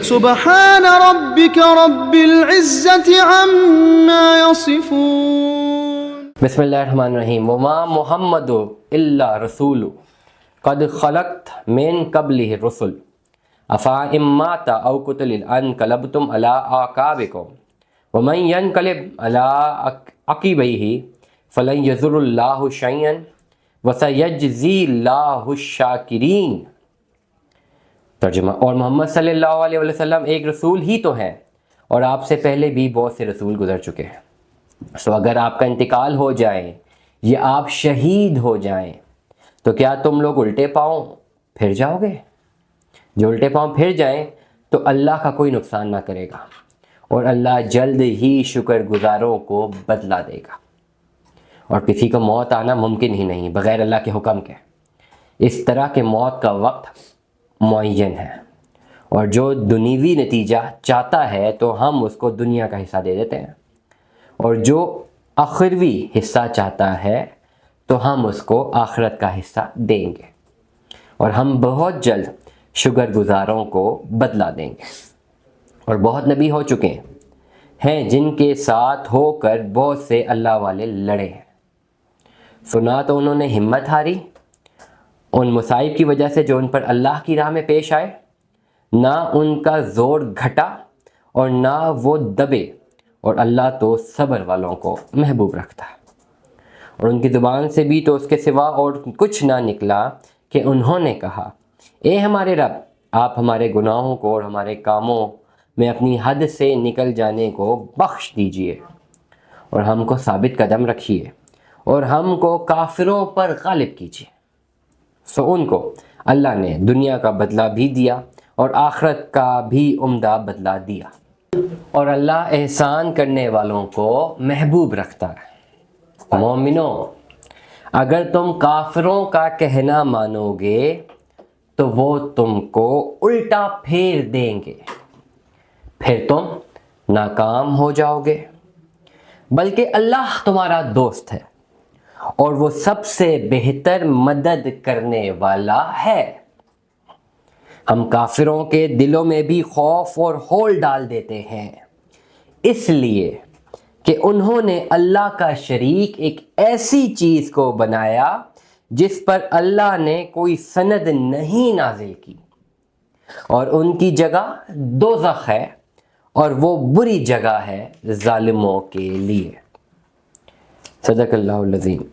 سبحان ربك رب العزة عما يصفون. بسم اللہ الرحمن الرحیم. وما محمد الا رسول قد خلقت من قبلہ الرسل افإن مات او قتل انقلبتم علی اعقابکم ومن ينقلب علی عقبیہ فلن یضر اللہ شیئا وسیجزی اللہ الشاکرین. ترجمہ: اور محمد صلی اللہ علیہ وسلم ایک رسول ہی تو ہیں اور آپ سے پہلے بھی بہت سے رسول گزر چکے ہیں. سو اگر آپ کا انتقال ہو جائے یا آپ شہید ہو جائیں تو کیا تم لوگ الٹے پاؤں پھر جاؤ گے؟ جو الٹے پاؤں پھر جائیں تو اللہ کا کوئی نقصان نہ کرے گا اور اللہ جلد ہی شکر گزاروں کو بدلہ دے گا. اور کسی کو موت آنا ممکن ہی نہیں بغیر اللہ کے حکم کے. اس طرح کے موت کا وقت معین ہے اور جو دنیوی نتیجہ چاہتا ہے تو ہم اس کو دنیا کا حصہ دے دیتے ہیں اور جو آخروی حصہ چاہتا ہے تو ہم اس کو آخرت کا حصہ دیں گے اور ہم بہت جلد شکر گزاروں کو بدلہ دیں گے. اور بہت نبی ہو چکے ہیں جن کے ساتھ ہو کر بہت سے اللہ والے لڑے ہیں. سنا تو انہوں نے ہمت ہاری ان مصائب کی وجہ سے جو ان پر اللہ کی راہ میں پیش آئے، نہ ان کا زور گھٹا اور نہ وہ دبے، اور اللہ تو صبر والوں کو محبوب رکھتا ہے. اور ان کی زبان سے بھی تو اس کے سوا اور کچھ نہ نکلا کہ انہوں نے کہا: اے ہمارے رب، آپ ہمارے گناہوں کو اور ہمارے کاموں میں اپنی حد سے نکل جانے کو بخش دیجئے اور ہم کو ثابت قدم رکھیے اور ہم کو کافروں پر غالب کیجئے. سو ان کو اللہ نے دنیا کا بدلہ بھی دیا اور آخرت کا بھی عمدہ بدلہ دیا. اور اللہ احسان کرنے والوں کو محبوب رکھتا ہے. مومنوں، اگر تم کافروں کا کہنا مانو گے تو وہ تم کو الٹا پھیر دیں گے، پھر تم ناکام ہو جاؤ گے. بلکہ اللہ تمہارا دوست ہے اور وہ سب سے بہتر مدد کرنے والا ہے. ہم کافروں کے دلوں میں بھی خوف اور ہول ڈال دیتے ہیں، اس لیے کہ انہوں نے اللہ کا شریک ایک ایسی چیز کو بنایا جس پر اللہ نے کوئی سند نہیں نازل کی، اور ان کی جگہ دوزخ ہے اور وہ بری جگہ ہے ظالموں کے لیے. صدق اللہ العظیم.